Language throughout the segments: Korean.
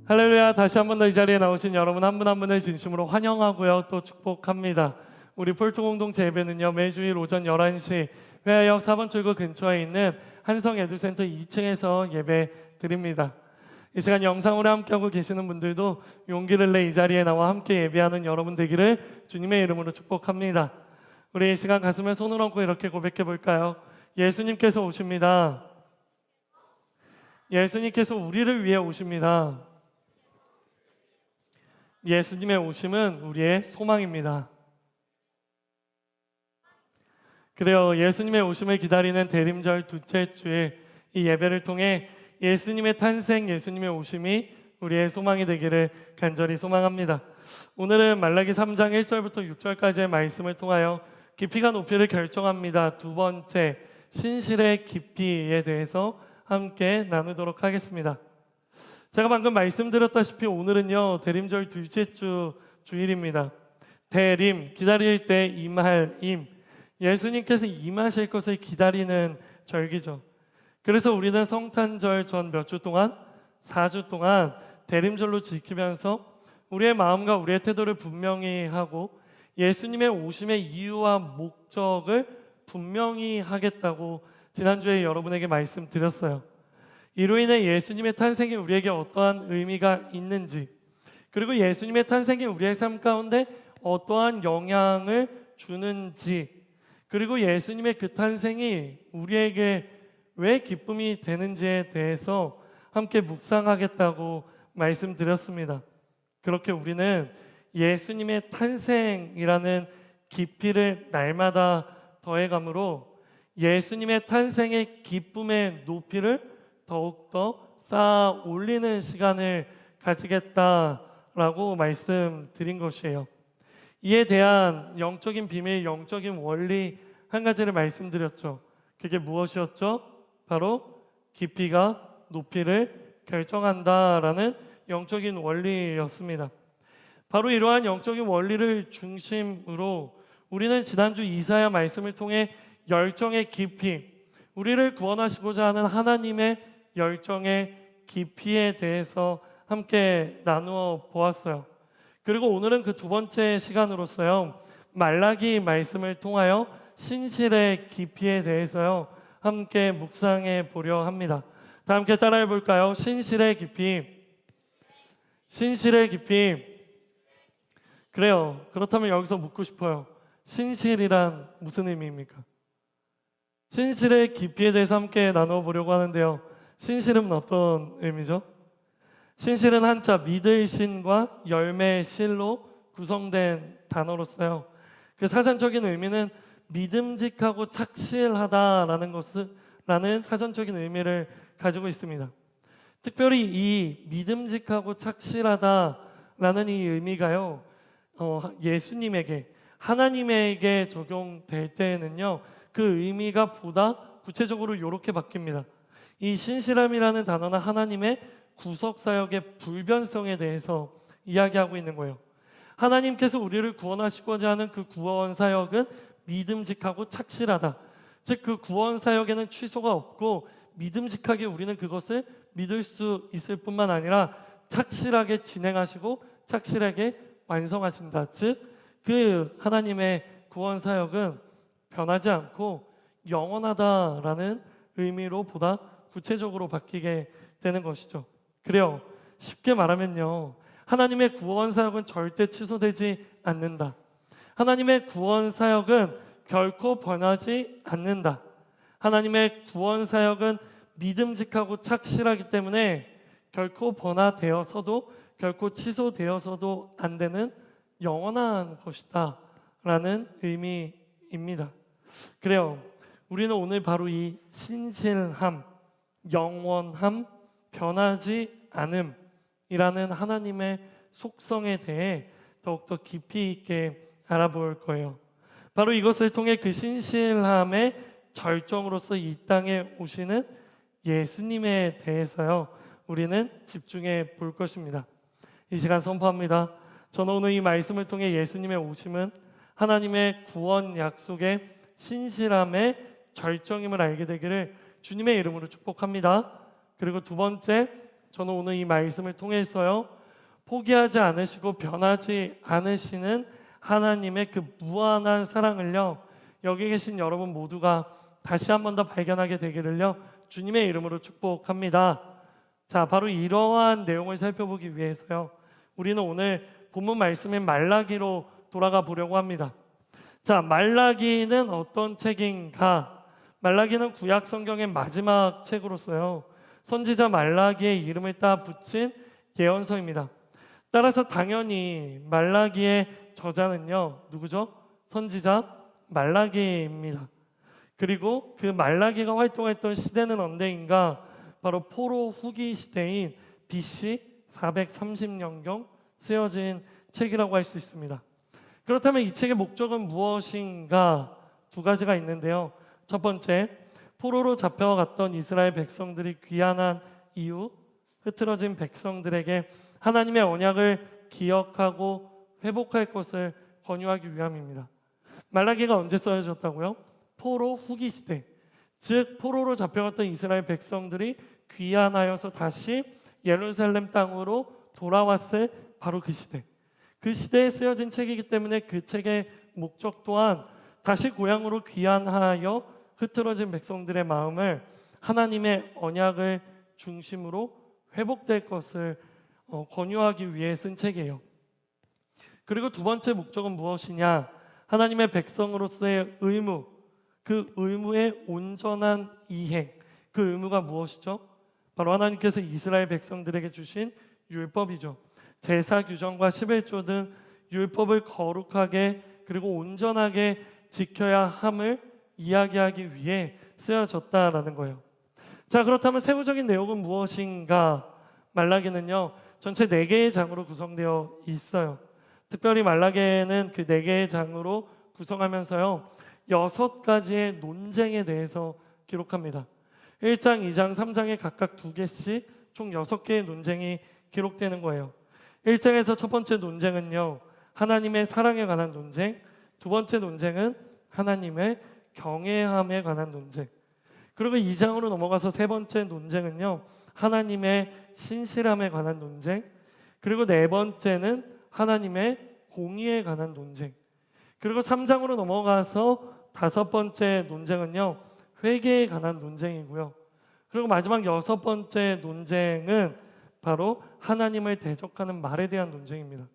할렐루야. 다시 한 번 더 이 자리에 나오신 여러분 한 분 한 분을 진심으로 환영하고요, 또 축복합니다. 우리 폴통공동체 예배는요, 매주일 오전 11시 회화역 4번 출구 근처에 있는 한성에듀센터 2층에서 예배 드립니다. 이 시간 영상으로 함께하고 계시는 분들도 용기를 내 이 자리에 나와 함께 예배하는 여러분 되기를 주님의 이름으로 축복합니다. 우리 이 시간 가슴에 손을 얹고 이렇게 고백해 볼까요? 예수님께서 오십니다. 예수님께서 우리를 위해 오십니다. 예수님의 오심은 우리의 소망입니다. 그래요. 예수님의 오심을 기다리는 대림절 둘째 주일, 이 예배를 통해 예수님의 탄생, 예수님의 오심이 우리의 소망이 되기를 간절히 소망합니다. 오늘은 말라기 3장 1절부터 6절까지의 말씀을 통하여 깊이가 높이를 결정합니다. 두 번째, 신실의 깊이에 대해서 함께 나누도록 하겠습니다. 제가 방금 말씀드렸다시피 오늘은요, 대림절 둘째 주 주일입니다. 대림, 기다릴 때 임할 임, 예수님께서 임하실 것을 기다리는 절기죠. 그래서 우리는 성탄절 전 몇 주 동안, 4주 동안 대림절로 지키면서 우리의 마음과 우리의 태도를 분명히 하고 예수님의 오심의 이유와 목적을 분명히 하겠다고 지난주에 여러분에게 말씀드렸어요. 이로 인해 예수님의 탄생이 우리에게 어떠한 의미가 있는지, 그리고 예수님의 탄생이 우리의 삶 가운데 어떠한 영향을 주는지, 그리고 예수님의 그 탄생이 우리에게 왜 기쁨이 되는지에 대해서 함께 묵상하겠다고 말씀드렸습니다. 그렇게 우리는 예수님의 탄생이라는 깊이를 날마다 더해감으로 예수님의 탄생의 기쁨의 높이를 더욱더 쌓아 올리는 시간을 가지겠다라고 말씀드린 것이에요. 이에 대한 영적인 비밀, 영적인 원리 한 가지를 말씀드렸죠. 그게 무엇이었죠? 바로 깊이가 높이를 결정한다라는 영적인 원리였습니다. 바로 이러한 영적인 원리를 중심으로 우리는 지난주 이사야 말씀을 통해 열정의 깊이, 우리를 구원하시고자 하는 하나님의 열정의 깊이에 대해서 함께 나누어 보았어요. 그리고 오늘은 그 두 번째 시간으로서요, 말라기 말씀을 통하여 신실의 깊이에 대해서요 함께 묵상해 보려 합니다. 다 함께 따라해 볼까요? 신실의 깊이. 신실의 깊이. 그래요. 그렇다면 여기서 묻고 싶어요. 신실이란 무슨 의미입니까? 신실의 깊이에 대해서 함께 나눠보려고 하는데요, 신실은 어떤 의미죠? 신실은 한자 믿을 신과 열매의 실로 구성된 단어로서요, 그 사전적인 의미는 믿음직하고 착실하다라는 라는 사전적인 의미를 가지고 있습니다. 특별히 이 믿음직하고 착실하다라는 이 의미가요, 예수님에게, 하나님에게 적용될 때에는요, 그 의미가 보다 구체적으로 이렇게 바뀝니다. 이 신실함이라는 단어는 하나님의 구속사역의 불변성에 대해서 이야기하고 있는 거예요. 하나님께서 우리를 구원하시고자 하는 그 구원사역은 믿음직하고 착실하다. 즉 그 구원사역에는 취소가 없고 믿음직하게 우리는 그것을 믿을 수 있을 뿐만 아니라 착실하게 진행하시고 착실하게 완성하신다. 즉 그 하나님의 구원사역은 변하지 않고 영원하다라는 의미로 보다 구체적으로 바뀌게 되는 것이죠. 그래요. 쉽게 말하면요, 하나님의 구원사역은 절대 취소되지 않는다. 하나님의 구원사역은 결코 변하지 않는다. 하나님의 구원사역은 믿음직하고 착실하기 때문에 결코 변화되어서도 결코 취소되어서도 안 되는 영원한 것이다 라는 의미입니다. 그래요. 우리는 오늘 바로 이 신실함, 영원함, 변하지 않음이라는 하나님의 속성에 대해 더욱더 깊이 있게 알아볼 거예요. 바로 이것을 통해 그 신실함의 절정으로서 이 땅에 오시는 예수님에 대해서요, 우리는 집중해 볼 것입니다. 이 시간 선포합니다. 저는 오늘 이 말씀을 통해 예수님의 오심은 하나님의 구원 약속의 신실함의 절정임을 알게 되기를 주님의 이름으로 축복합니다. 그리고 두 번째, 저는 오늘 이 말씀을 통해서요, 포기하지 않으시고 변하지 않으시는 하나님의 그 무한한 사랑을요, 여기 계신 여러분 모두가 다시 한 번 더 발견하게 되기를요, 주님의 이름으로 축복합니다. 자, 바로 이러한 내용을 살펴보기 위해서요, 우리는 오늘 본문 말씀인 말라기로 돌아가 보려고 합니다. 자, 말라기는 어떤 책인가? 말라기는 구약 성경의 마지막 책으로서요, 선지자 말라기의 이름을 따 붙인 예언서입니다. 따라서 당연히 말라기의 저자는요, 누구죠? 선지자 말라기입니다. 그리고 그 말라기가 활동했던 시대는 언제인가? 바로 포로 후기 시대인 BC 430년경 쓰여진 책이라고 할 수 있습니다. 그렇다면 이 책의 목적은 무엇인가? 두 가지가 있는데요. 첫 번째, 포로로 잡혀갔던 이스라엘 백성들이 귀환한 이후 흐트러진 백성들에게 하나님의 언약을 기억하고 회복할 것을 권유하기 위함입니다. 말라기가 언제 써졌다고요? 포로 후기 시대, 즉 포로로 잡혀갔던 이스라엘 백성들이 귀환하여서 다시 예루살렘 땅으로 돌아왔을 바로 그 시대, 그 시대에 쓰여진 책이기 때문에 그 책의 목적 또한 다시 고향으로 귀환하여 흐트러진 백성들의 마음을 하나님의 언약을 중심으로 회복될 것을 권유하기 위해 쓴 책이에요. 그리고 두 번째 목적은 무엇이냐? 하나님의 백성으로서의 의무, 그 의무의 온전한 이행, 그 의무가 무엇이죠? 바로 하나님께서 이스라엘 백성들에게 주신 율법이죠. 제사 규정과 11조 등 율법을 거룩하게 그리고 온전하게 지켜야 함을 이야기하기 위해 쓰여졌다라는 거예요. 자, 그렇다면 세부적인 내용은 무엇인가? 말라기는요, 전체 4개의 장으로 구성되어 있어요. 특별히 말라기는 그 4개의 장으로 구성하면서요, 6가지의 논쟁에 대해서 기록합니다. 1장, 2장, 3장에 각각 2개씩 총 6개의 논쟁이 기록되는 거예요. 1장에서 첫 번째 논쟁은요, 하나님의 사랑에 관한 논쟁, 두 번째 논쟁은 하나님의 경외함에 관한 논쟁, 그리고 2장으로 넘어가서 세 번째 논쟁은요, 하나님의 신실함에 관한 논쟁, 그리고 네 번째는 하나님의 공의에 관한 논쟁, 그리고 3장으로 넘어가서 다섯 번째 논쟁은요, 회개에 관한 논쟁이고요. 그리고 마지막 6번째 논쟁은 바로 하나님을 대적하는 말에 대한 논쟁입니다.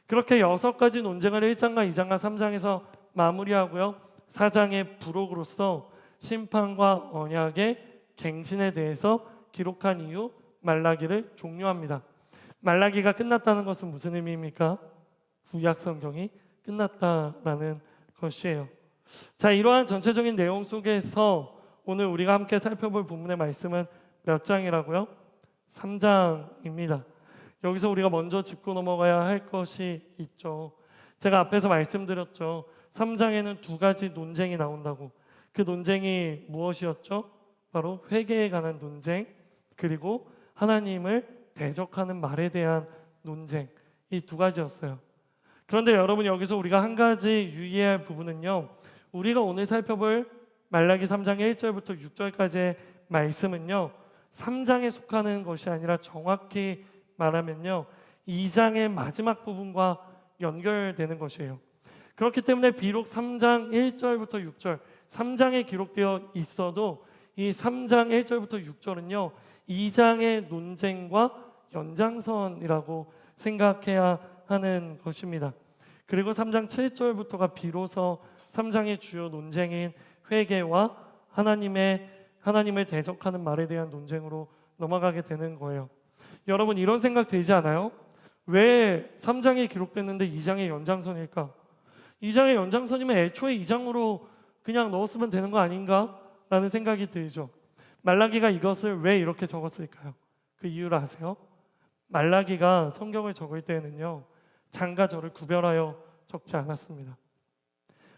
그렇게 6가지 논쟁을 1장과 2장과 3장에서 마무리하고요, 4장의 부록으로서 심판과 언약의 갱신에 대해서 기록한 이후 말라기를 종료합니다. 말라기가 끝났다는 것은 무슨 의미입니까? 구약 성경이 끝났다라는 것이에요. 자, 이러한 전체적인 내용 속에서 오늘 우리가 함께 살펴볼 본문의 말씀은 몇 장이라고요? 3장입니다. 여기서 우리가 먼저 짚고 넘어가야 할 것이 있죠. 제가 앞에서 말씀드렸죠. 3장에는 2가지 논쟁이 나온다고. 그 논쟁이 무엇이었죠? 바로 회개에 관한 논쟁, 그리고 하나님을 대적하는 말에 대한 논쟁, 이 2가지였어요. 그런데 여러분, 여기서 우리가 한 가지 유의해야 할 부분은요, 우리가 오늘 살펴볼 말라기 3장 1절부터 6절까지의 말씀은요, 3장에 속하는 것이 아니라 정확히 말하면요, 2장의 마지막 부분과 연결되는 것이에요. 그렇기 때문에 비록 3장 1절부터 6절, 3장에 기록되어 있어도 이 3장 1절부터 6절은요, 2장의 논쟁과 연장선이라고 생각해야 하는 것입니다. 그리고 3장 7절부터가 비로소 3장의 주요 논쟁인 회개와 하나님을 대적하는 말에 대한 논쟁으로 넘어가게 되는 거예요. 여러분, 이런 생각 들지 않아요? 왜 3장에 기록됐는데 2장의 연장선일까? 2장의 연장선이면 애초에 2장으로 그냥 넣었으면 되는 거 아닌가? 라는 생각이 들죠. 말라기가 이것을 왜 이렇게 적었을까요? 그 이유를 아세요? 말라기가 성경을 적을 때는요, 장과 절을 구별하여 적지 않았습니다.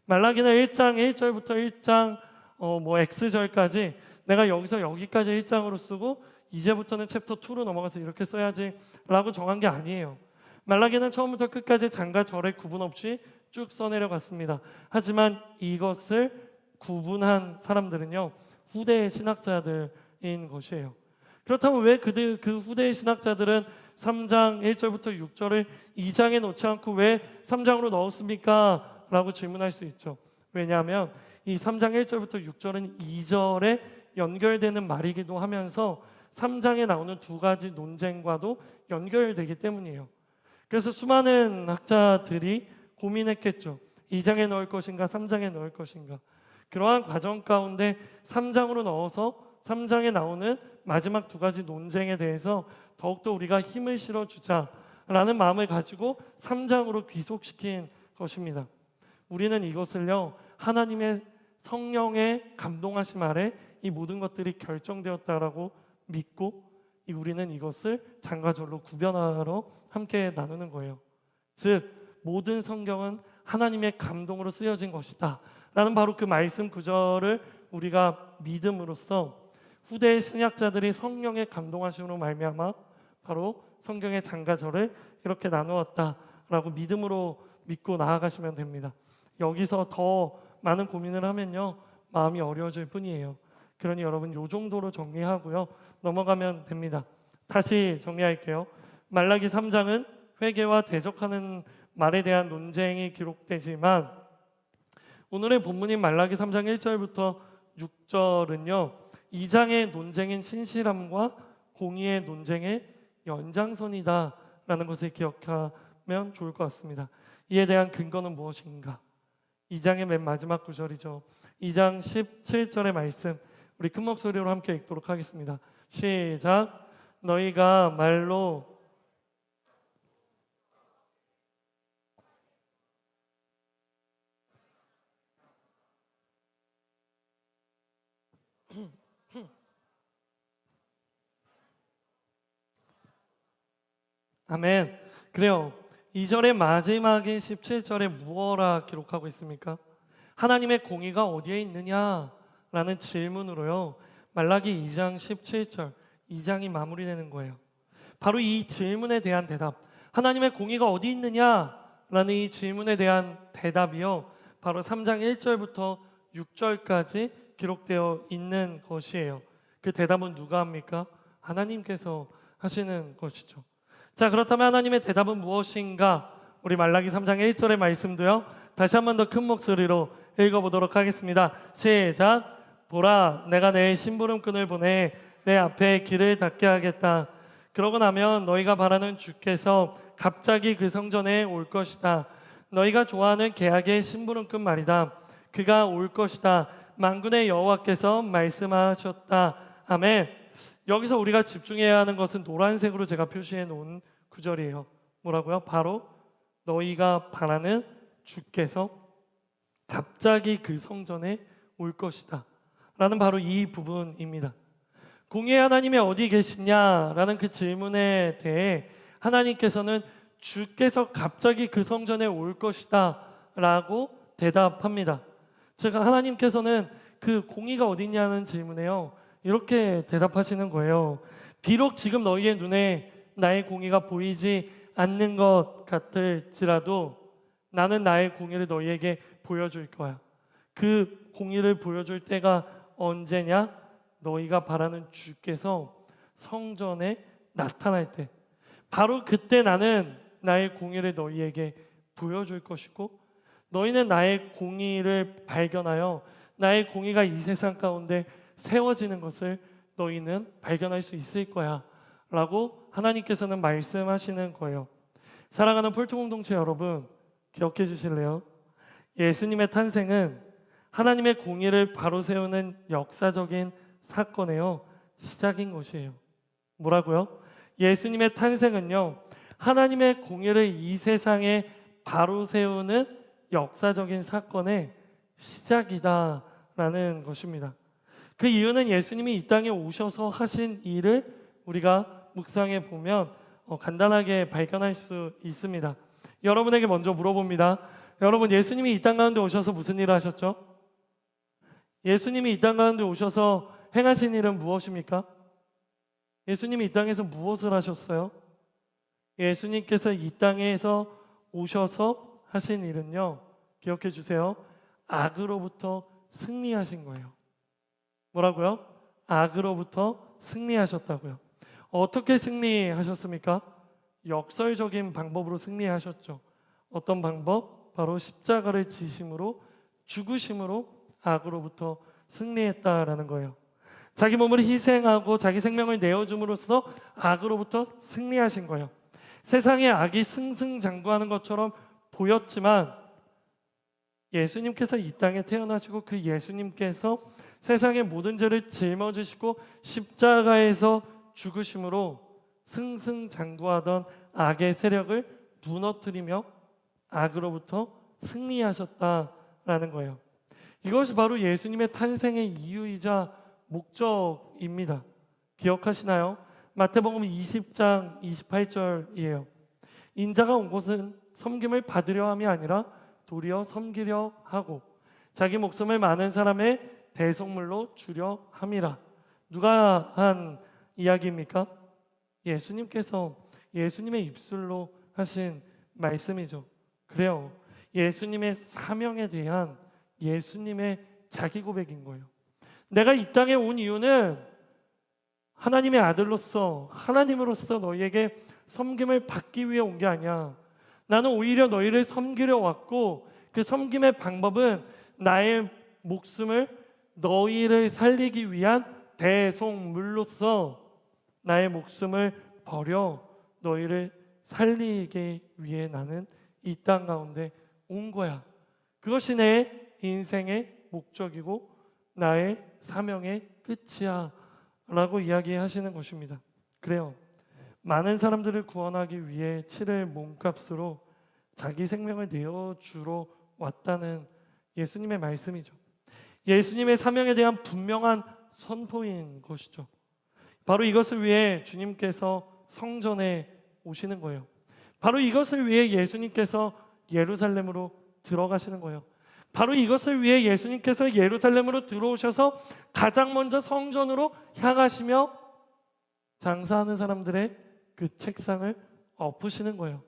말라기는 1장 1절부터 1장 X절까지 내가 여기서 여기까지 1장으로 쓰고 이제부터는 챕터 2로 넘어가서 이렇게 써야지 라고 정한 게 아니에요. 말라기는 처음부터 끝까지 장과 절의 구분 없이 쭉 써내려갔습니다. 하지만 이것을 구분한 사람들은요, 후대의 신학자들인 것이에요. 그렇다면 왜 그 후대의 신학자들은 3장 1절부터 6절을 2장에 놓지 않고 왜 3장으로 넣었습니까? 라고 질문할 수 있죠. 왜냐하면 이 3장 1절부터 6절은 2절에 연결되는 말이기도 하면서 3장에 나오는 두 가지 논쟁과도 연결되기 때문이에요. 그래서 수많은 학자들이 고민했겠죠. 2장에 넣을 것인가 3장에 넣을 것인가. 그러한 과정 가운데 3장으로 넣어서 3장에 나오는 마지막 두 가지 논쟁에 대해서 더욱더 우리가 힘을 실어주자라는 마음을 가지고 3장으로 귀속시킨 것입니다. 우리는 이것을요, 하나님의 성령의 감동하심 아래 이 모든 것들이 결정되었다라고 믿고 우리는 이것을 장과 절로 구별하러 함께 나누는 거예요. 즉 모든 성경은 하나님의 감동으로 쓰여진 것이다 라는 바로 그 말씀 구절을 우리가 믿음으로써 후대의 신약자들이 성령의 감동하심으로 말미암아 바로 성경의 장과 절을 이렇게 나누었다라고 믿음으로 믿고 나아가시면 됩니다. 여기서 더 많은 고민을 하면요, 마음이 어려워질 뿐이에요. 그러니 여러분 이 정도로 정리하고요, 넘어가면 됩니다. 다시 정리할게요. 말라기 3장은 회개와 대적하는 말에 대한 논쟁이 기록되지만 오늘의 본문인 말라기 3장 1절부터 6절은요 2장의 논쟁인 신실함과 공의의 논쟁의 연장선이다 라는 것을 기억하면 좋을 것 같습니다. 이에 대한 근거는 무엇인가? 2장의 맨 마지막 구절이죠. 2장 17절의 말씀 우리 큰 목소리로 함께 읽도록 하겠습니다. 시작. 너희가 말로 아멘. 그래요. 2절의 마지막인 17절에 무엇라 기록하고 있습니까? 하나님의 공의가 어디에 있느냐라는 질문으로요. 말라기 2장 17절 2장이 마무리되는 거예요. 바로 이 질문에 대한 대답, 하나님의 공의가 어디 있느냐라는 이 질문에 대한 대답이요, 바로 3장 1절부터 6절까지 기록되어 있는 것이에요. 그 대답은 누가 합니까? 하나님께서 하시는 것이죠. 자, 그렇다면 하나님의 대답은 무엇인가? 우리 말라기 3장 1절의 말씀도요, 다시 한 번 더 큰 목소리로 읽어보도록 하겠습니다. 시작. 보라, 내가 내 심부름꾼을 보내 내 앞에 길을 닫게 하겠다. 그러고 나면 너희가 바라는 주께서 갑자기 그 성전에 올 것이다. 너희가 좋아하는 계약의 심부름꾼 말이다. 그가 올 것이다. 만군의 여호와께서 말씀하셨다. 아멘. 여기서 우리가 집중해야 하는 것은 노란색으로 제가 표시해 놓은 구절이에요. 뭐라고요? 바로 너희가 바라는 주께서 갑자기 그 성전에 올 것이다 라는 바로 이 부분입니다. 공의의 하나님이 어디 계시냐라는 그 질문에 대해 하나님께서는 주께서 갑자기 그 성전에 올 것이다 라고 대답합니다. 제가 하나님께서는 그 공의가 어디 있냐는 질문에요, 이렇게 대답하시는 거예요. 비록 지금 너희의 눈에 나의 공의가 보이지 않는 것 같을지라도 나는 나의 공의를 너희에게 보여줄 거야. 그 공의를 보여줄 때가 언제냐? 너희가 바라는 주께서 성전에 나타날 때, 바로 그때 나는 나의 공의를 너희에게 보여줄 것이고 너희는 나의 공의를 발견하여 나의 공의가 이 세상 가운데 세워지는 것을 너희는 발견할 수 있을 거야 라고 하나님께서는 말씀하시는 거예요. 사랑하는 폴트 공동체 여러분, 기억해 주실래요? 예수님의 탄생은 하나님의 공의를 바로 세우는 역사적인 사건의 시작인 것이에요. 뭐라고요? 예수님의 탄생은요, 하나님의 공의를 이 세상에 바로 세우는 역사적인 사건의 시작이다라는 것입니다. 그 이유는 예수님이 이 땅에 오셔서 하신 일을 우리가 묵상해 보면 간단하게 발견할 수 있습니다. 여러분에게 먼저 물어봅니다. 여러분, 예수님이 이 땅 가운데 오셔서 무슨 일을 하셨죠? 예수님이 이 땅 가운데 오셔서 행하신 일은 무엇입니까? 예수님이 이 땅에서 무엇을 하셨어요? 예수님께서 이 땅에서 오셔서 하신 일은요, 기억해 주세요. 악으로부터 승리하신 거예요. 뭐라고요? 악으로부터 승리하셨다고요. 어떻게 승리하셨습니까? 역설적인 방법으로 승리하셨죠. 어떤 방법? 바로 십자가를 지심으로, 죽으심으로 악으로부터 승리했다라는 거예요. 자기 몸을 희생하고 자기 생명을 내어줌으로써 악으로부터 승리하신 거예요. 세상에 악이 승승장구하는 것처럼 보였지만 예수님께서 이 땅에 태어나시고 그 예수님께서 세상의 모든 죄를 짊어지시고 십자가에서 죽으심으로 승승장구하던 악의 세력을 무너뜨리며 악으로부터 승리하셨다라는 거예요. 이것이 바로 예수님의 탄생의 이유이자 목적입니다. 기억하시나요? 마태복음 20장 28절이에요. 인자가 온 곳은 섬김을 받으려 함이 아니라 도리어 섬기려 하고 자기 목숨을 많은 사람의 대속물로 주려 함이라. 누가 한 이야기입니까? 예수님께서 예수님의 입술로 하신 말씀이죠. 그래요. 예수님의 사명에 대한 예수님의 자기 고백인 거예요. 내가 이 땅에 온 이유는 하나님의 아들로서 하나님으로서 너희에게 섬김을 받기 위해 온 게 아니야. 나는 오히려 너희를 섬기려 왔고 그 섬김의 방법은 나의 목숨을 너희를 살리기 위한 대속물로서 나의 목숨을 버려 너희를 살리기 위해 나는 이 땅 가운데 온 거야. 그것이 내 인생의 목적이고 나의 사명의 끝이야 라고 이야기하시는 것입니다. 그래요. 많은 사람들을 구원하기 위해 치를 몸값으로 자기 생명을 내어주러 왔다는 예수님의 말씀이죠. 예수님의 사명에 대한 분명한 선포인 것이죠. 바로 이것을 위해 주님께서 성전에 오시는 거예요. 바로 이것을 위해 예수님께서 예루살렘으로 들어가시는 거예요. 바로 이것을 위해 예수님께서 예루살렘으로 들어오셔서 가장 먼저 성전으로 향하시며 장사하는 사람들의 그 책상을 엎으시는 거예요.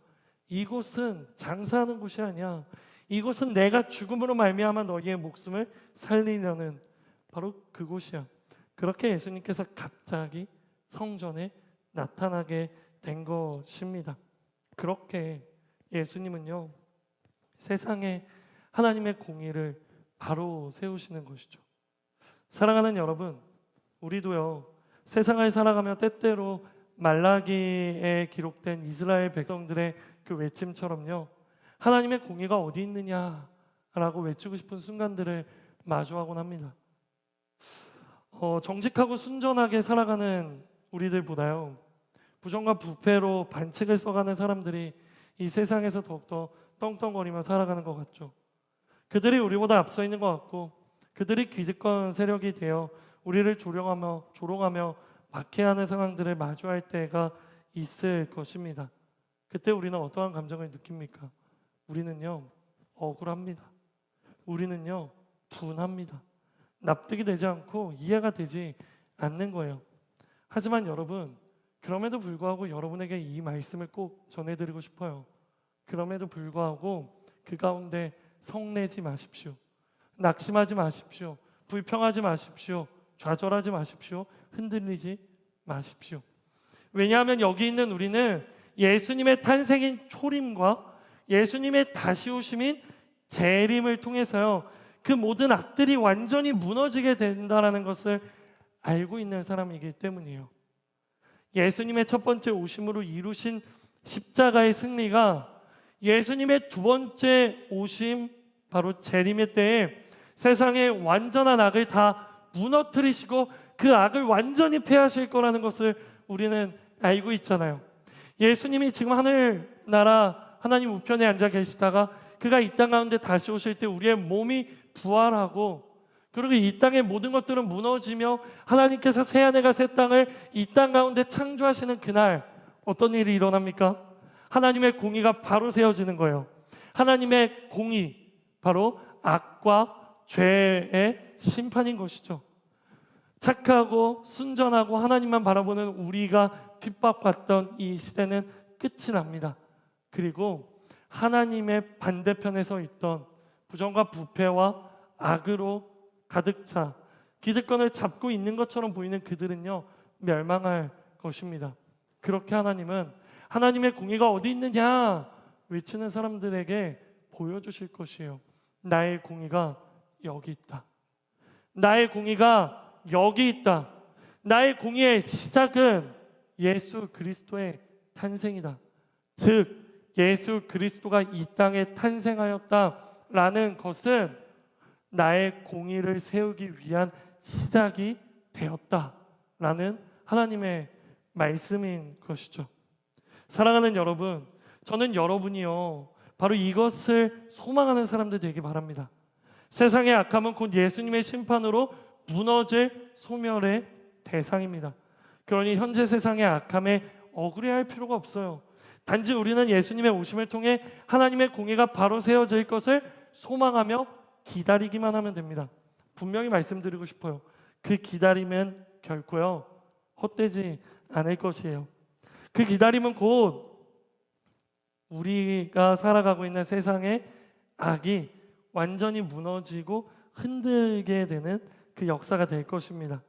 이곳은 장사하는 곳이 아니야. 이곳은 내가 죽음으로 말미암아 너희의 목숨을 살리려는 바로 그곳이야. 그렇게 예수님께서 갑자기 성전에 나타나게 된 것입니다. 그렇게 예수님은요, 세상에 하나님의 공의를 바로 세우시는 것이죠. 사랑하는 여러분, 우리도요, 세상을 살아가며 때때로 말라기에 기록된 이스라엘 백성들의 그 외침처럼요, 하나님의 공의가 어디 있느냐라고 외치고 싶은 순간들을 마주하곤 합니다. 정직하고 순전하게 살아가는 우리들보다요, 부정과 부패로 반칙을 써가는 사람들이 이 세상에서 더욱더 떵떵거리며 살아가는 것 같죠. 그들이 우리보다 앞서 있는 것 같고 그들이 기득권 세력이 되어 우리를 조롱하며 박해하는 상황들을 마주할 때가 있을 것입니다. 그때 우리는 어떠한 감정을 느낍니까? 우리는요, 억울합니다. 우리는요, 분합니다. 납득이 되지 않고 이해가 되지 않는 거예요. 하지만 여러분, 그럼에도 불구하고 여러분에게 이 말씀을 꼭 전해드리고 싶어요. 그럼에도 불구하고 그 가운데 성내지 마십시오. 낙심하지 마십시오. 불평하지 마십시오. 좌절하지 마십시오. 흔들리지 마십시오. 왜냐하면 여기 있는 우리는 예수님의 탄생인 초림과 예수님의 다시 오심인 재림을 통해서요, 그 모든 악들이 완전히 무너지게 된다는 것을 알고 있는 사람이기 때문이에요. 예수님의 첫 번째 오심으로 이루신 십자가의 승리가 예수님의 두 번째 오심, 바로 재림의 때에 세상의 완전한 악을 다 무너뜨리시고 그 악을 완전히 패하실 거라는 것을 우리는 알고 있잖아요. 예수님이 지금 하늘나라 하나님 우편에 앉아 계시다가 그가 이 땅 가운데 다시 오실 때 우리의 몸이 부활하고, 그리고 이 땅의 모든 것들은 무너지며 하나님께서 새하늘과 새 땅을 이 땅 가운데 창조하시는 그날 어떤 일이 일어납니까? 하나님의 공의가 바로 세워지는 거예요. 하나님의 공의, 바로 악과 죄의 심판인 것이죠. 착하고 순전하고 하나님만 바라보는 우리가 핍박받던 이 시대는 끝이 납니다. 그리고 하나님의 반대편에 서 있던 부정과 부패와 악으로 가득 차 기득권을 잡고 있는 것처럼 보이는 그들은요, 멸망할 것입니다. 그렇게 하나님은 하나님의 공의가 어디 있느냐 외치는 사람들에게 보여주실 것이에요. 나의 공의가 여기 있다. 나의 공의가 여기 있다. 나의 공의의 시작은 예수 그리스도의 탄생이다. 즉 예수 그리스도가 이 땅에 탄생하였다라는 것은 나의 공의를 세우기 위한 시작이 되었다라는 하나님의 말씀인 것이죠. 사랑하는 여러분, 저는 여러분이요 바로 이것을 소망하는 사람들 되기 바랍니다. 세상의 악함은 곧 예수님의 심판으로 무너질 소멸의 대상입니다. 그러니 현재 세상의 악함에 억울해할 필요가 없어요. 단지 우리는 예수님의 오심을 통해 하나님의 공의가 바로 세워질 것을 소망하며 기다리기만 하면 됩니다. 분명히 말씀드리고 싶어요. 그 기다림은 결코요 헛되지 않을 것이에요. 그 기다림은 곧 우리가 살아가고 있는 세상의 악이 완전히 무너지고 흔들게 되는 그 역사가 될 것입니다.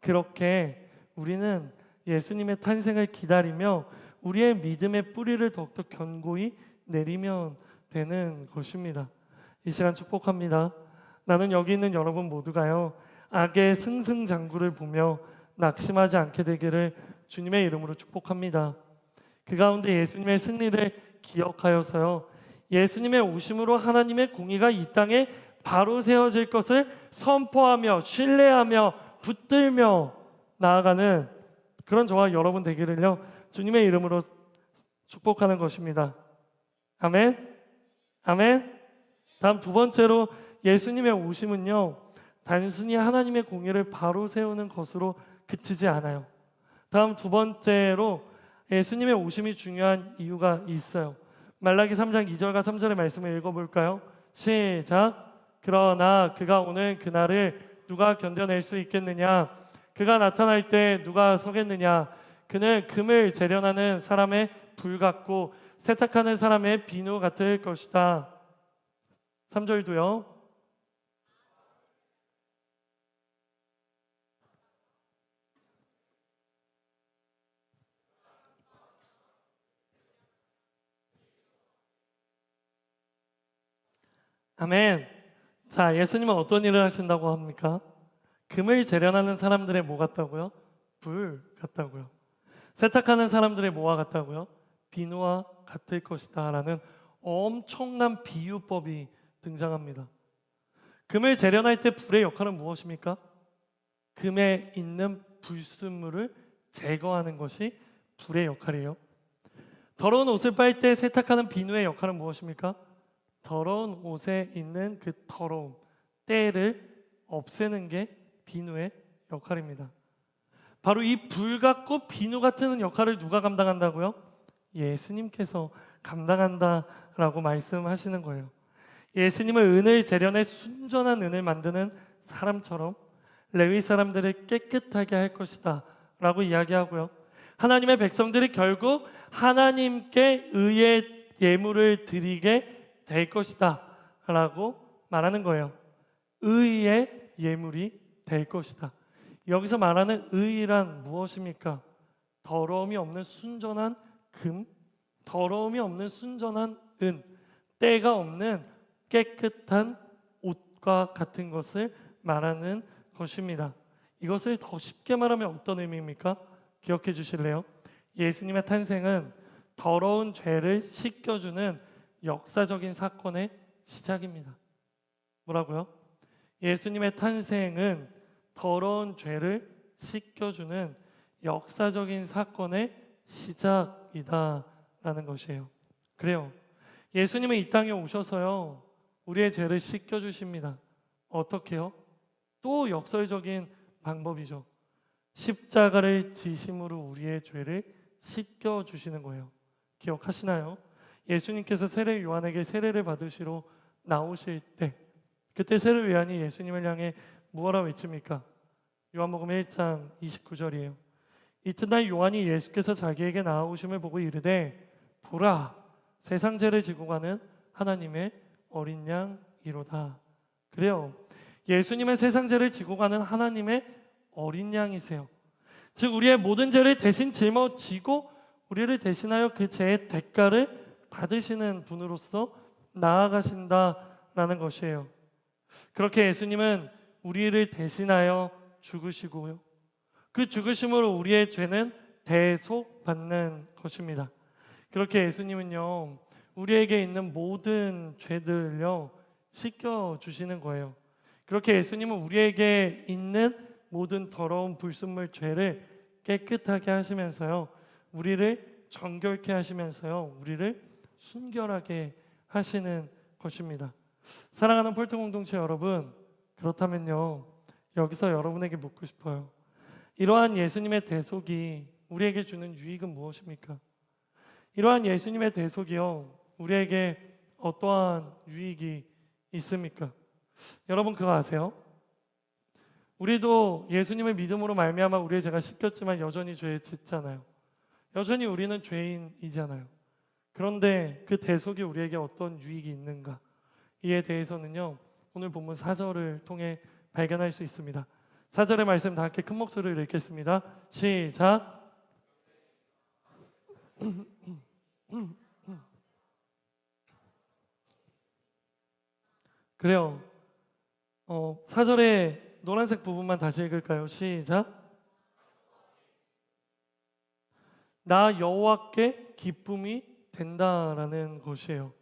그렇게 우리는 예수님의 탄생을 기다리며 우리의 믿음의 뿌리를 더욱더 견고히 내리면 되는 것입니다. 이 시간 축복합니다. 나는 여기 있는 여러분 모두가요 악의 승승장구를 보며 낙심하지 않게 되기를 주님의 이름으로 축복합니다. 그 가운데 예수님의 승리를 기억하여서요 예수님의 오심으로 하나님의 공의가 이 땅에 바로 세워질 것을 선포하며 신뢰하며 붙들며 나아가는 그런 저와 여러분 되기를요 주님의 이름으로 축복하는 것입니다. 아멘. 아멘. 다음 두 번째로 예수님의 오심은요 단순히 하나님의 공의를 바로 세우는 것으로 그치지 않아요. 다음 두 번째로 예수님의 오심이 중요한 이유가 있어요. 말라기 3장 2절과 3절의 말씀을 읽어볼까요? 시작. 그러나 그가 오는 그날을 누가 견뎌낼 수 있겠느냐? 그가 나타날 때 누가 서겠느냐? 그는 금을 재련하는 사람의 불 같고 세탁하는 사람의 비누 같을 것이다. 3절도요. 아멘. 자, 예수님은 어떤 일을 하신다고 합니까? 금을 재련하는 사람들의 뭐 같다고요? 불 같다고요. 세탁하는 사람들의 뭐와 같다고요? 비누와 같을 것이다 라는 엄청난 비유법이 등장합니다. 금을 재련할 때 불의 역할은 무엇입니까? 금에 있는 불순물을 제거하는 것이 불의 역할이에요. 더러운 옷을 빨 때 세탁하는 비누의 역할은 무엇입니까? 더러운 옷에 있는 그 더러움, 때를 없애는 게 비누의 역할입니다. 바로 이 불 같고 비누 같은 역할을 누가 감당한다고요? 예수님께서 감당한다라고 말씀하시는 거예요. 예수님은 은을 재련해 순전한 은을 만드는 사람처럼 레위 사람들을 깨끗하게 할 것이다 라고 이야기하고요. 하나님의 백성들이 결국 하나님께 의의 예물을 드리게 될 것이다 라고 말하는 거예요. 의의 예물이 될 것이다. 여기서 말하는 의란 무엇입니까? 더러움이 없는 순전한 금, 더러움이 없는 순전한 은, 때가 없는 깨끗한 옷과 같은 것을 말하는 것입니다. 이것을 더 쉽게 말하면 어떤 의미입니까? 기억해 주실래요? 예수님의 탄생은 더러운 죄를 씻겨주는 역사적인 사건의 시작입니다. 뭐라고요? 예수님의 탄생은 더러운 죄를 씻겨주는 역사적인 사건의 시작이다라는 것이에요. 그래요. 예수님은 이 땅에 오셔서요 우리의 죄를 씻겨주십니다. 어떻게요? 또 역설적인 방법이죠. 십자가를 지심으로 우리의 죄를 씻겨주시는 거예요. 기억하시나요? 예수님께서 세례 요한에게 세례를 받으시러 나오실 때 그때 세례 요한이 예수님을 향해 무엇라 외칩니까? 요한복음 1장 29절이에요. 이튿날 요한이 예수께서 자기에게 나아오심을 보고 이르되 보라 세상 죄를 지고 가는 하나님의 어린 양이로다. 그래요. 예수님은 세상 죄를 지고 가는 하나님의 어린 양이세요. 즉 우리의 모든 죄를 대신 짊어지고 우리를 대신하여 그 죄의 대가를 받으시는 분으로서 나아가신다라는 것이에요. 그렇게 예수님은 우리를 대신하여 죽으시고요, 그 죽으심으로 우리의 죄는 대속받는 것입니다. 그렇게 예수님은요, 우리에게 있는 모든 죄들을요 씻겨주시는 거예요. 그렇게 예수님은 우리에게 있는 모든 더러운 불순물 죄를 깨끗하게 하시면서요, 우리를 정결케 하시면서요, 우리를 순결하게 하시는 것입니다. 사랑하는 폴트 공동체 여러분, 그렇다면요, 여기서 여러분에게 묻고 싶어요. 이러한 예수님의 대속이 우리에게 주는 유익은 무엇입니까? 이러한 예수님의 대속이요, 우리에게 어떠한 유익이 있습니까? 여러분 그거 아세요? 우리도 예수님의 믿음으로 말미암아 우리의 죄가 씻겼지만 여전히 죄에 짓잖아요. 여전히 우리는 죄인이잖아요. 그런데 그 대속이 우리에게 어떤 유익이 있는가? 이에 대해서는요, 오늘 본문 4절을 통해 발견할 수 있습니다. 4절의 말씀 다 함께 큰 목소리로 읽겠습니다. 시작. 그래요. 4절의 노란색 부분만 다시 읽을까요? 시작. 나 여호와께 기쁨이 된다라는 것이에요.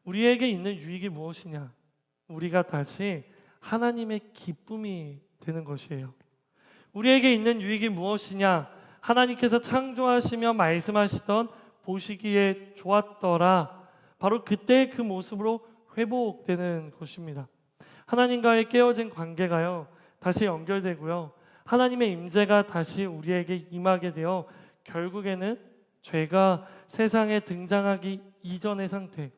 우리에게 있는 유익이 무엇이냐? 우리가 다시 하나님의 기쁨이 되는 것이에요. 우리에게 있는 유익이 무엇이냐? 하나님께서 창조하시며 말씀하시던 보시기에 좋았더라, 바로 그때의 그 모습으로 회복되는 것입니다. 하나님과의 깨어진 관계가요 다시 연결되고요, 하나님의 임재가 다시 우리에게 임하게 되어 결국에는 죄가 세상에 등장하기 이전의 상태,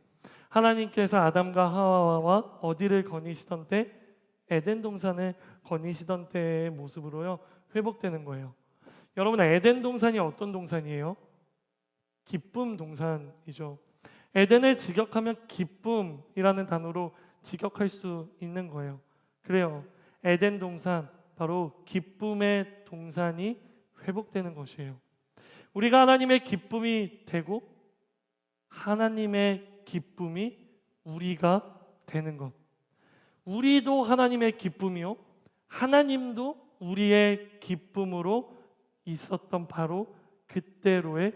하나님께서 아담과 하와와 어디를 거니시던 때? 에덴 동산을 거니시던 때의 모습으로요 회복되는 거예요. 여러분, 에덴 동산이 어떤 동산이에요? 기쁨 동산이죠. 에덴을 직역하면 기쁨이라는 단어로 직역할 수 있는 거예요. 그래요, 에덴 동산, 바로 기쁨의 동산이 회복되는 것이에요. 우리가 하나님의 기쁨이 되고 하나님의 기쁨이 우리가 되는 것, 우리도 하나님의 기쁨이요 하나님도 우리의 기쁨으로 있었던 바로 그때로의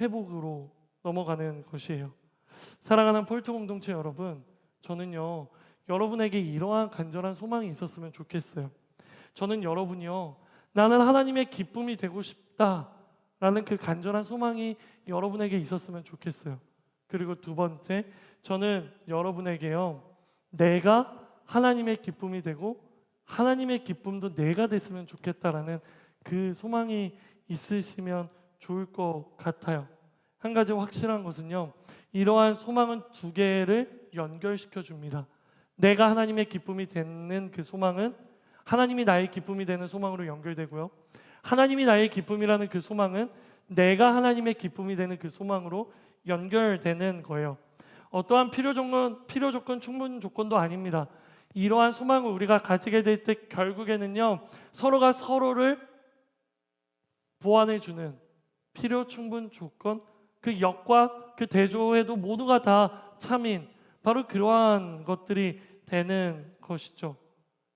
회복으로 넘어가는 것이에요. 사랑하는 폴트 공동체 여러분, 저는요 여러분에게 이러한 간절한 소망이 있었으면 좋겠어요. 저는 여러분이요, 나는 하나님의 기쁨이 되고 싶다라는 그 간절한 소망이 여러분에게 있었으면 좋겠어요. 그리고 두 번째, 저는 여러분에게요, 내가 하나님의 기쁨이 되고 하나님의 기쁨도 내가 됐으면 좋겠다라는 그 소망이 있으시면 좋을 것 같아요. 한 가지 확실한 것은요, 이러한 소망은 두 개를 연결시켜 줍니다. 내가 하나님의 기쁨이 되는 그 소망은 하나님이 나의 기쁨이 되는 소망으로 연결되고요, 하나님이 나의 기쁨이라는 그 소망은 내가 하나님의 기쁨이 되는 그 소망으로 연결되는 거예요. 어떠한 필요 조건, 충분 조건도 아닙니다. 이러한 소망을 우리가 가지게 될 때 결국에는요, 서로가 서로를 보완해 주는 필요 충분 조건, 그 역과 그 대조에도 모두가 다 참인 바로 그러한 것들이 되는 것이죠.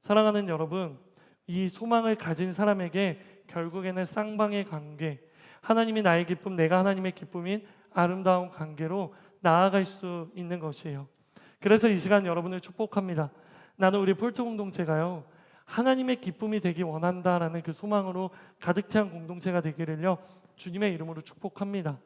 사랑하는 여러분, 이 소망을 가진 사람에게 결국에는 쌍방의 관계, 하나님이 나의 기쁨, 내가 하나님의 기쁨인 아름다운 관계로 나아갈 수 있는 것이에요. 그래서 이 시간 여러분을 축복합니다. 나는 우리 폴트 공동체가요, 하나님의 기쁨이 되기 원한다라는 그 소망으로 가득 찬 공동체가 되기를요 주님의 이름으로 축복합니다.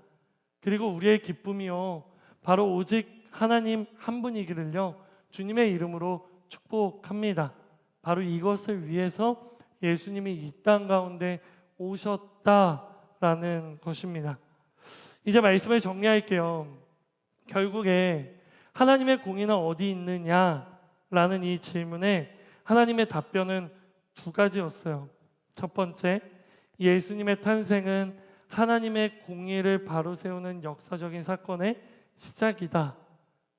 그리고 우리의 기쁨이요 바로 오직 하나님 한 분이기를요 주님의 이름으로 축복합니다. 바로 이것을 위해서 예수님이 이 땅 가운데 오셨다라는 것입니다. 이제 말씀을 정리할게요. 결국에 하나님의 공의는 어디 있느냐라는 이 질문에 하나님의 답변은 두 가지였어요. 첫 번째, 예수님의 탄생은 하나님의 공의를 바로 세우는 역사적인 사건의 시작이다.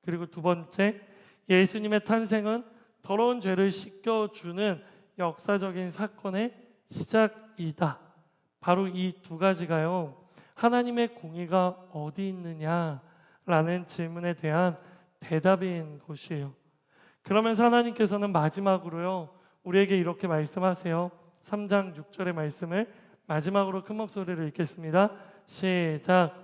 그리고 두 번째, 예수님의 탄생은 더러운 죄를 씻겨주는 역사적인 사건의 시작이다. 하나이다. 바로 이 두 가지가요, 하나님의 공의가 어디 있느냐라는 질문에 대한 대답인 것이에요. 그러면서 하나님께서는 마지막으로요, 우리에게 이렇게 말씀하세요. 3장 6절의 말씀을 마지막으로 큰 목소리로 읽겠습니다. 시작.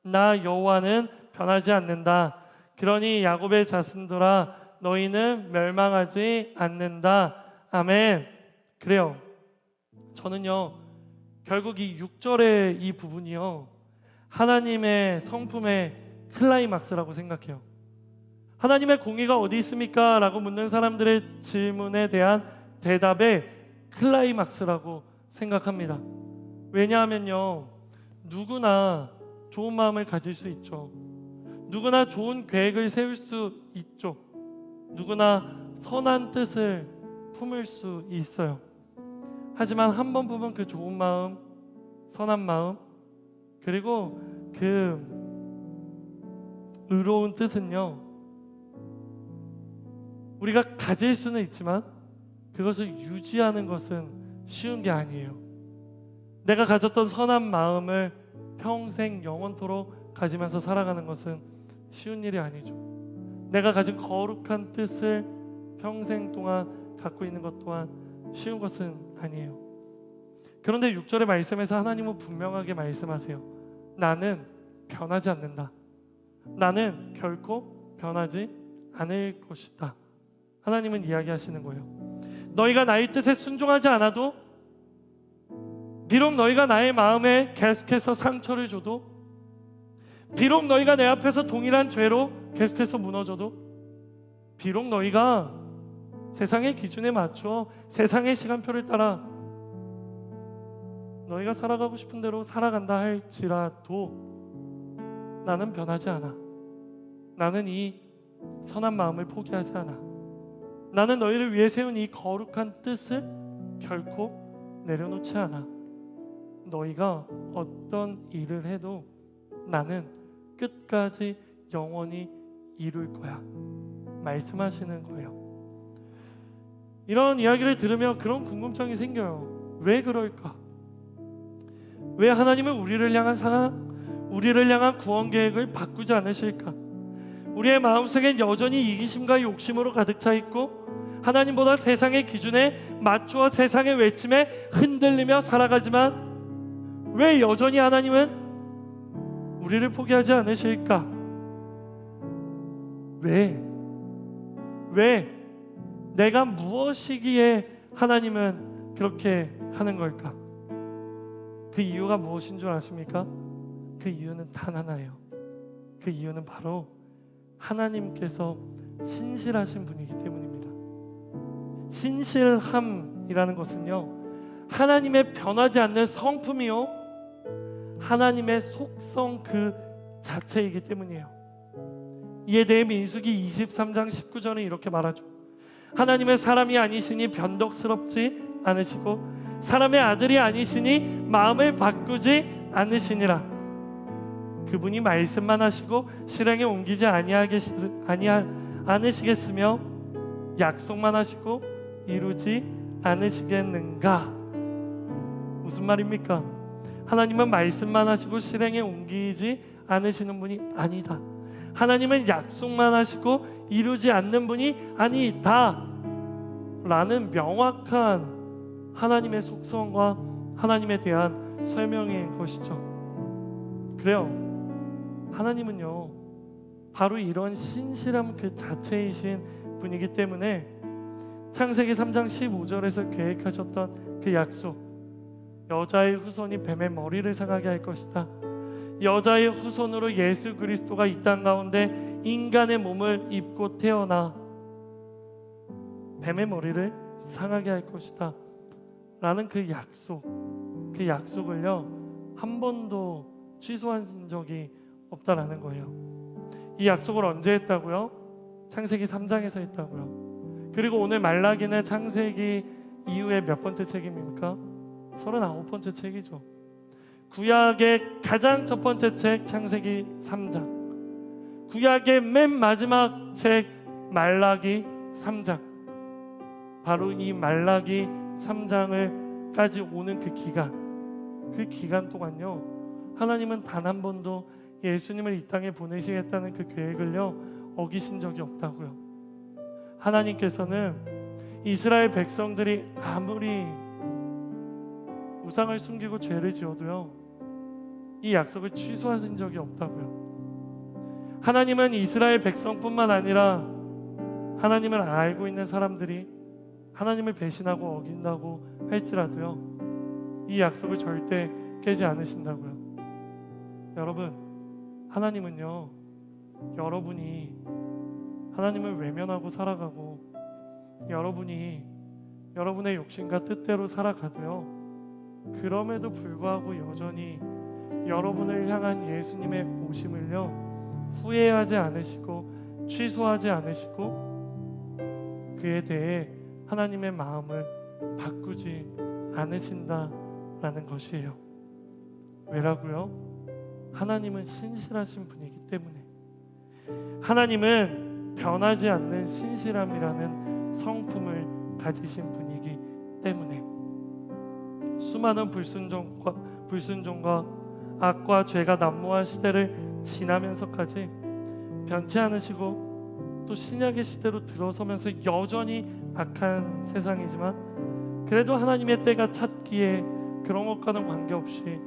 나 여호와는 변하지 않는다. 그러니 야곱의 자손들아 너희는 멸망하지 않는다. 아멘. 그래요. 저는요, 결국 이 6절의 이 부분이요, 하나님의 성품의 클라이막스라고 생각해요. 하나님의 공의가 어디 있습니까? 라고 묻는 사람들의 질문에 대한 대답의 클라이막스라고 생각합니다. 왜냐하면요, 누구나 좋은 마음을 가질 수 있죠. 누구나 좋은 계획을 세울 수 있죠. 누구나 선한 뜻을 품을 수 있어요. 하지만 한 번 품은 그 좋은 마음, 선한 마음, 그리고 그 의로운 뜻은요, 우리가 가질 수는 있지만 그것을 유지하는 것은 쉬운 게 아니에요. 내가 가졌던 선한 마음을 평생 영원토록 가지면서 살아가는 것은 쉬운 일이 아니죠. 내가 가진 거룩한 뜻을 평생 동안 갖고 있는 것 또한 쉬운 것은 아니에요. 그런데 6절의 말씀에서 하나님은 분명하게 말씀하세요. 나는 변하지 않는다. 나는 결코 변하지 않을 것이다. 하나님은 이야기하시는 거예요. 너희가 나의 뜻에 순종하지 않아도, 비록 너희가 나의 마음에 계속해서 상처를 줘도, 비록 너희가 내 앞에서 동일한 죄로 계속해서 무너져도, 비록 너희가 세상의 기준에 맞춰 세상의 시간표를 따라 너희가 살아가고 싶은 대로 살아간다 할지라도 나는 변하지 않아. 나는 이 선한 마음을 포기하지 않아. 나는 너희를 위해 세운 이 거룩한 뜻을 결코 내려놓지 않아. 너희가 어떤 일을 해도 나는 끝까지 영원히 이룰 거야. 말씀하시는 거예요. 이런 이야기를 들으면 그런 궁금증이 생겨요. 왜 그럴까? 왜 하나님은 우리를 향한 구원 계획을 바꾸지 않으실까? 우리의 마음속엔 여전히 이기심과 욕심으로 가득 차 있고, 하나님보다 세상의 기준에 맞추어 세상의 외침에 흔들리며 살아가지만 왜 여전히 하나님은 우리를 포기하지 않으실까? 왜 내가 무엇이기에 하나님은 그렇게 하는 걸까? 그 이유가 무엇인 줄 아십니까? 그 이유는 단 하나예요. 그 이유는 바로 하나님께서 신실하신 분이기 때문입니다. 신실함이라는 것은요, 하나님의 변하지 않는 성품이요, 하나님의 속성 그 자체이기 때문이에요. 이에 대해 민수기 23장 19절은 이렇게 말하죠. 하나님은 사람이 아니시니 변덕스럽지 않으시고 사람의 아들이 아니시니 마음을 바꾸지 않으시니라. 그분이 말씀만 하시고 실행에 옮기지 않으시겠으며 약속만 하시고 이루지 않으시겠는가? 무슨 말입니까? 하나님은 말씀만 하시고 실행에 옮기지 않으시는 분이 아니다. 하나님은 약속만 하시고 이루지 않는 분이 아니다 라는 명확한 하나님의 속성과 하나님에 대한 설명인 것이죠. 그래요, 하나님은요 바로 이런 신실함 그 자체이신 분이기 때문에 창세기 3장 15절에서 계획하셨던 그 약속, 여자의 후손이 뱀의 머리를 상하게 할 것이다. 여자의 후손으로 예수 그리스도가 이 땅 가운데 인간의 몸을 입고 태어나 뱀의 머리를 상하게 할 것이다 라는 그 약속을요 한 번도 취소한 적이 없다라는 거예요. 이 약속을 언제 했다고요? 창세기 3장에서 했다고요. 그리고 오늘 말라기는 창세기 이후에 몇 번째 책입니까? 39번째 책이죠. 구약의 가장 첫 번째 책 창세기 3장, 구약의 맨 마지막 책 말라기 3장, 바로 이 말라기 3장을 까지 오는 그 기간 동안요, 하나님은 단 한 번도 예수님을 이 땅에 보내시겠다는 그 계획을요 어기신 적이 없다고요. 하나님께서는 이스라엘 백성들이 아무리 우상을 숨기고 죄를 지어도요 이 약속을 취소하신 적이 없다고요. 하나님은 이스라엘 백성뿐만 아니라 하나님을 알고 있는 사람들이 하나님을 배신하고 어긴다고 할지라도요 이 약속을 절대 깨지 않으신다고요. 여러분, 하나님은요 여러분이 하나님을 외면하고 살아가고 여러분이 여러분의 욕심과 뜻대로 살아가도요 그럼에도 불구하고 여전히 여러분을 향한 예수님의 오심을요 후회하지 않으시고 취소하지 않으시고 그에 대해 하나님의 마음을 바꾸지 않으신다라는 것이에요. 왜라고요? 하나님은 신실하신 분이기 때문에. 하나님은 변하지 않는 신실함이라는 성품을 가지신 분이기 때문에 수많은 불순종과 악과 죄가 난무한 시대를 지나면서까지 변치 않으시고 또 신약의 시대로 들어서면서 여전히 악한 세상이지만 그래도 하나님의 때가 찼기에 그런 것과는 관계없이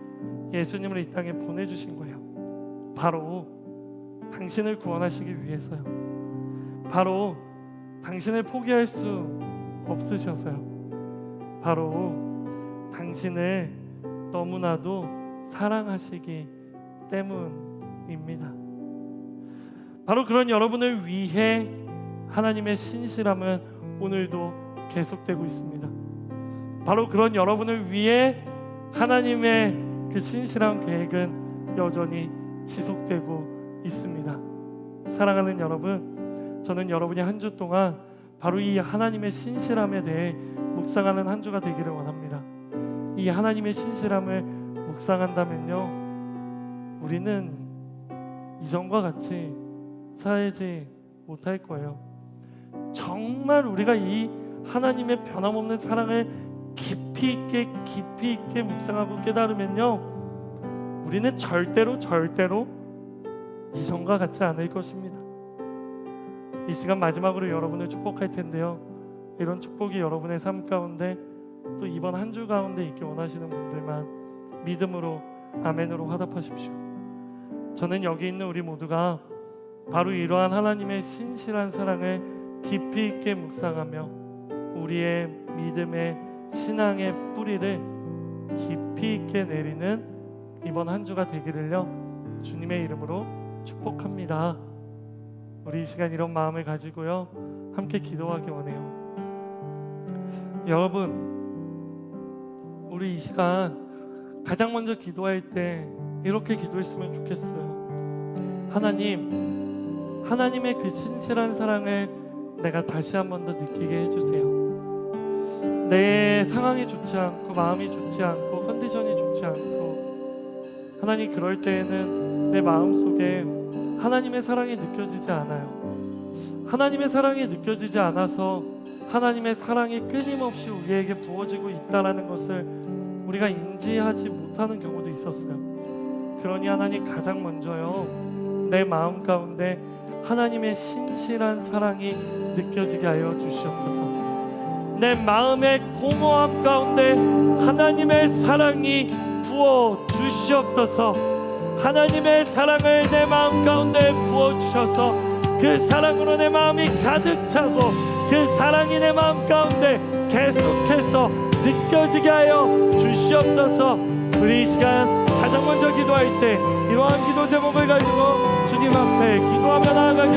예수님을 이 땅에 보내주신 거예요. 바로 당신을 구원하시기 위해서요. 바로 당신을 포기할 수 없으셔서요. 바로 당신을 너무나도 사랑하시기 때문입니다. 바로 그런 여러분을 위해 하나님의 신실함은 오늘도 계속되고 있습니다. 바로 그런 여러분을 위해 하나님의 그 신실한 계획은 여전히 지속되고 있습니다. 사랑하는 여러분, 저는 여러분이 한 주 동안 바로 이 하나님의 신실함에 대해 묵상하는 한 주가 되기를 원합니다. 이 하나님의 신실함을 묵상한다면요 우리는 이전과 같이 살지 못할 거예요. 정말 우리가 이 하나님의 변함없는 사랑을 깊이 있게 묵상하고 깨달으면요 우리는 절대로 이전과 같지 않을 것입니다. 이 시간 마지막으로 여러분을 축복할 텐데요, 이런 축복이 여러분의 삶 가운데 또 이번 한 주 가운데 있기 원하시는 분들만 믿음으로 아멘으로 화답하십시오. 저는 여기 있는 우리 모두가 바로 이러한 하나님의 신실한 사랑을 깊이 있게 묵상하며 우리의 믿음의 신앙의 뿌리를 깊이 있게 내리는 이번 한 주가 되기를요 주님의 이름으로 축복합니다. 우리 이 시간 이런 마음을 가지고요 함께 기도하기 원해요. 여러분, 우리 이 시간 가장 먼저 기도할 때 이렇게 기도했으면 좋겠어요. 하나님, 하나님의 그 신실한 사랑을 내가 다시 한 번 더 느끼게 해주세요. 내 상황이 좋지 않고 마음이 좋지 않고 컨디션이 좋지 않고 하나님, 그럴 때에는 내 마음속에 하나님의 사랑이 느껴지지 않아요. 하나님의 사랑이 느껴지지 않아서 하나님의 사랑이 끊임없이 우리에게 부어지고 있다는 것을 우리가 인지하지 못하는 경우도 있었어요. 그러니 하나님, 가장 먼저요 내 마음 가운데 하나님의 신실한 사랑이 느껴지게 하여 주시옵소서. 내 마음의 공허함 가운데 하나님의 사랑이 부어 주시옵소서. 하나님의 사랑을 내 마음 가운데 부어 주셔서 그 사랑으로 내 마음이 가득 차고 그 사랑이 내 마음 가운데 계속해서 느껴지게 하여 주시옵소서. 우리 이 시간 가장 먼저 기도할 때 이러한 기도 제목을 가지고 주님 앞에 기도하며 나아가기